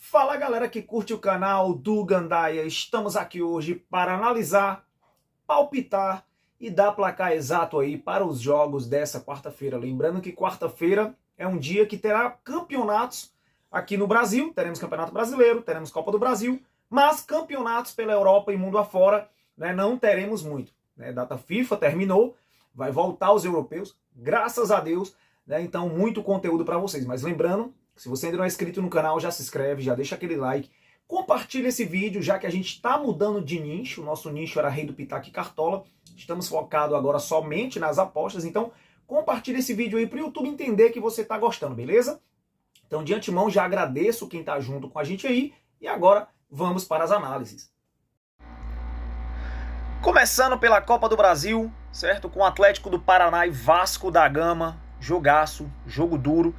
Fala galera que curte o canal do Gandaia, estamos aqui hoje para analisar, palpitar e dar placar exato aí para os jogos dessa quarta-feira. Lembrando que quarta-feira é um dia que terá campeonatos aqui no Brasil, teremos Campeonato Brasileiro, teremos Copa do Brasil, mas campeonatos pela Europa e mundo afora, né, não teremos muito. Né? Data FIFA terminou, vai voltar os europeus, graças a Deus, né? Então muito conteúdo para vocês, mas lembrando, se você ainda não é inscrito no canal, já se inscreve, já deixa aquele like, compartilha esse vídeo, já que a gente está mudando de nicho. O nosso nicho era Rei do Pitaco e Cartola, estamos focados agora somente nas apostas, então compartilha esse vídeo aí para o YouTube entender que você está gostando, beleza? Então de antemão já agradeço quem está junto com a gente aí, e agora vamos para as análises. Começando pela Copa do Brasil, certo? Com o Atlético do Paraná e Vasco da Gama, jogaço, jogo duro.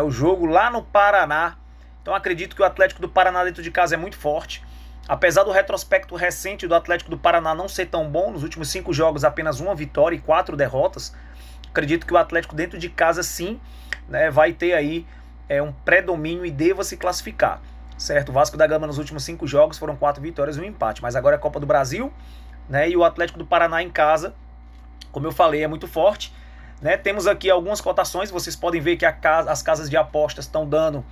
O jogo lá no Paraná. Então acredito que o Atlético do Paraná dentro de casa é muito forte. Apesar do retrospecto recente do Atlético do Paraná não ser tão bom, nos últimos 5 jogos apenas 1 vitória e 4 derrotas, acredito que o Atlético dentro de casa sim, né, vai ter aí um predomínio e deva se classificar. Certo? O Vasco da Gama nos últimos 5 jogos foram 4 vitórias e 1 empate, mas agora é a Copa do Brasil, né, e o Atlético do Paraná em casa, como eu falei, é muito forte. Né, temos aqui algumas cotações, vocês podem ver que as casas de apostas estão dando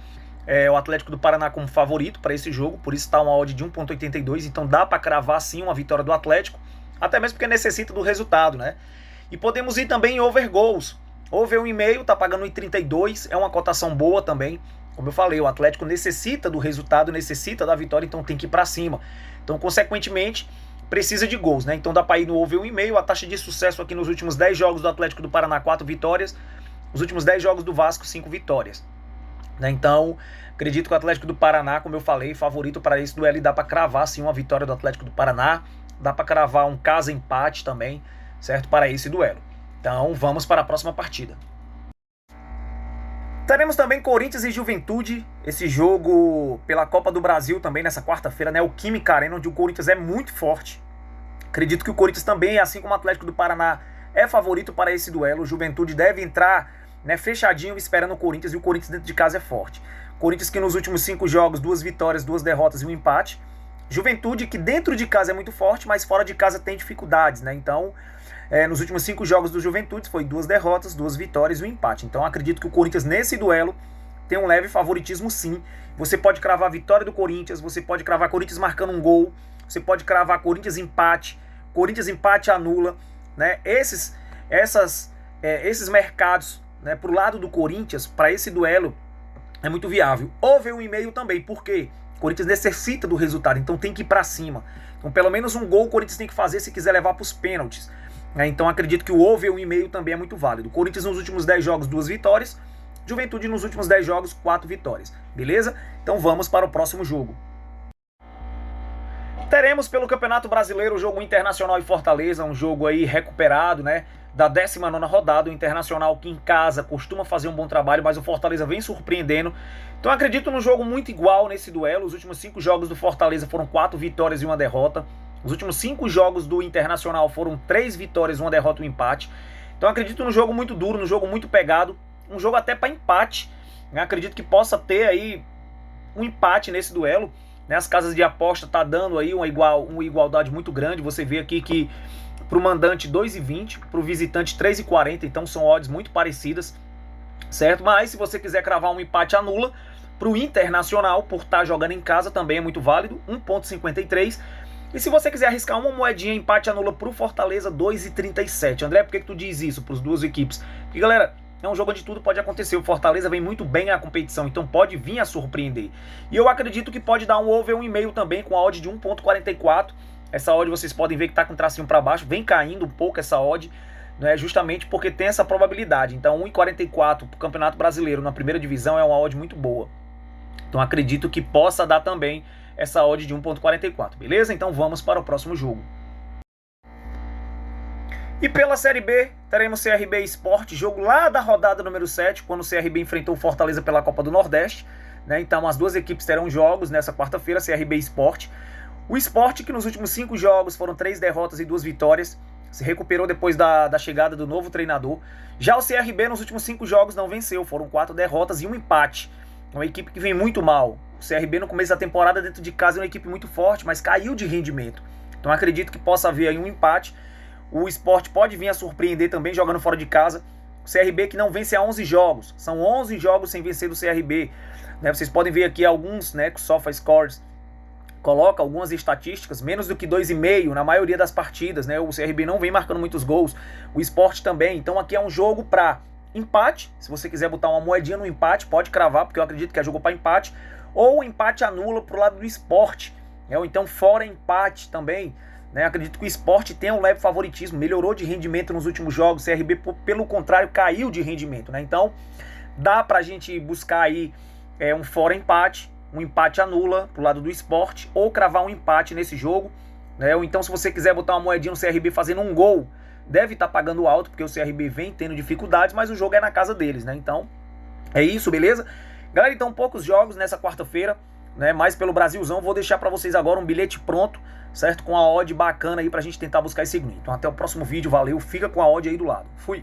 o Atlético do Paraná como favorito para esse jogo, por isso está uma odd de 1,82, então dá para cravar sim uma vitória do Atlético, até mesmo porque necessita do resultado, né? E podemos ir também em over goals, over 1,5, está pagando 1,32, é uma cotação boa também, como eu falei, o Atlético necessita do resultado, necessita da vitória, então tem que ir para cima, então consequentemente precisa de gols, né? Então dá para ir no over 1,5, a taxa de sucesso aqui nos últimos 10 jogos do Atlético do Paraná, 4 vitórias, os últimos 10 jogos do Vasco, 5 vitórias. Né? Então, acredito que o Atlético do Paraná, como eu falei, favorito para esse duelo, e dá para cravar sim uma vitória do Atlético do Paraná, dá para cravar um casa empate também, certo? Para esse duelo. Então, vamos para a próxima partida. Teremos também Corinthians e Juventude, esse jogo pela Copa do Brasil também nessa quarta-feira, né? O Química Arena, onde o Corinthians é muito forte. Acredito que o Corinthians também, assim como o Atlético do Paraná, é favorito para esse duelo. O Juventude deve entrar, né, fechadinho esperando o Corinthians, e o Corinthians dentro de casa é forte. Corinthians que nos últimos 5 jogos, 2 vitórias, 2 derrotas e 1 empate. Juventude que dentro de casa é muito forte, mas fora de casa tem dificuldades, né? Então, nos últimos 5 jogos do Juventude foi 2 derrotas, 2 vitórias e 1 empate. Então acredito que o Corinthians nesse duelo tem um leve favoritismo sim. Você pode cravar a vitória do Corinthians, você pode cravar Corinthians marcando um gol, você pode cravar Corinthians empate anula, né? Esses mercados, né, pro lado do Corinthians, para esse duelo é muito viável. Over 1,5 também, porque o Corinthians necessita do resultado, então tem que ir para cima. Então pelo menos um gol o Corinthians tem que fazer se quiser levar para os pênaltis. Então acredito que o over 1,5 também é muito válido. Corinthians nos últimos 10 jogos 2 vitórias, Juventude nos últimos 10 jogos 4 vitórias, beleza? Então vamos para o próximo jogo. Teremos pelo Campeonato Brasileiro o jogo Internacional e Fortaleza, um jogo aí recuperado, né, da 19ª rodada. O Internacional que em casa costuma fazer um bom trabalho, mas o Fortaleza vem surpreendendo. Então acredito num jogo muito igual nesse duelo. Os últimos 5 jogos do Fortaleza foram 4 vitórias e 1 derrota. Os últimos 5 jogos do Internacional foram 3 vitórias, 1 derrota e 1 empate. Então acredito num jogo muito duro, num jogo muito pegado, um jogo até para empate. Né? Acredito que possa ter aí um empate nesse duelo. Né? As casas de aposta tá dando aí uma igualdade muito grande. Você vê aqui que para o mandante 2,20, para o visitante 3,40, então são odds muito parecidas, certo? Mas se você quiser cravar um empate anula, para o Internacional, por estar jogando em casa, também é muito válido, 1,53. E se você quiser arriscar uma moedinha, empate anula para o Fortaleza, 2,37. André, por que tu diz isso para as duas equipes? Porque, galera, é um jogo onde tudo pode acontecer. O Fortaleza vem muito bem na competição, então pode vir a surpreender. E eu acredito que pode dar um over 1,5 também, com a odd de 1,44. Essa odd vocês podem ver que está com tracinho para baixo, vem caindo um pouco essa odd, né, justamente porque tem essa probabilidade. Então 1,44 para o Campeonato Brasileiro na primeira divisão é uma odd muito boa. Então acredito que possa dar também essa odd de 1,44, beleza? Então vamos para o próximo jogo. E pela Série B, teremos CRB Sport, jogo lá da rodada número 7, quando o CRB enfrentou o Fortaleza pela Copa do Nordeste. Né? Então as duas equipes terão jogos nessa quarta-feira, CRB Sport. O Sport, que nos últimos 5 jogos foram 3 derrotas e 2 vitórias, se recuperou depois da chegada do novo treinador. Já o CRB nos últimos 5 jogos não venceu, foram 4 derrotas e 1 empate. É uma equipe que vem muito mal. O CRB no começo da temporada dentro de casa é uma equipe muito forte, mas caiu de rendimento. Então acredito que possa haver aí um empate. O Sport pode vir a surpreender também jogando fora de casa. O CRB que não vence há 11 jogos. São 11 jogos sem vencer do CRB. Né, vocês podem ver aqui alguns, né, que o SofaScores coloca algumas estatísticas, menos do que 2,5 na maioria das partidas. Né, o CRB não vem marcando muitos gols. O Sport também. Então aqui é um jogo para empate. Se você quiser botar uma moedinha no empate, pode cravar, porque eu acredito que é jogo para empate. Ou empate anula pro lado do Sport. Né, ou então fora empate também. Né, acredito que o Sport tem um leve favoritismo, melhorou de rendimento nos últimos jogos, o CRB, pelo contrário, caiu de rendimento. Né? Então, dá pra gente buscar aí um fora empate, um empate anula pro lado do Sport, ou cravar um empate nesse jogo. Né? Ou então, se você quiser botar uma moedinha no CRB fazendo um gol, deve estar pagando alto, porque o CRB vem tendo dificuldades, mas o jogo é na casa deles. Né? Então, é isso, beleza? Galera, então, poucos jogos nessa quarta-feira. Né, mais pelo Brasilzão, vou deixar para vocês agora um bilhete pronto, certo? Com a odd bacana aí pra gente tentar buscar esse green. Então até o próximo vídeo, valeu, fica com a odd aí do lado. Fui!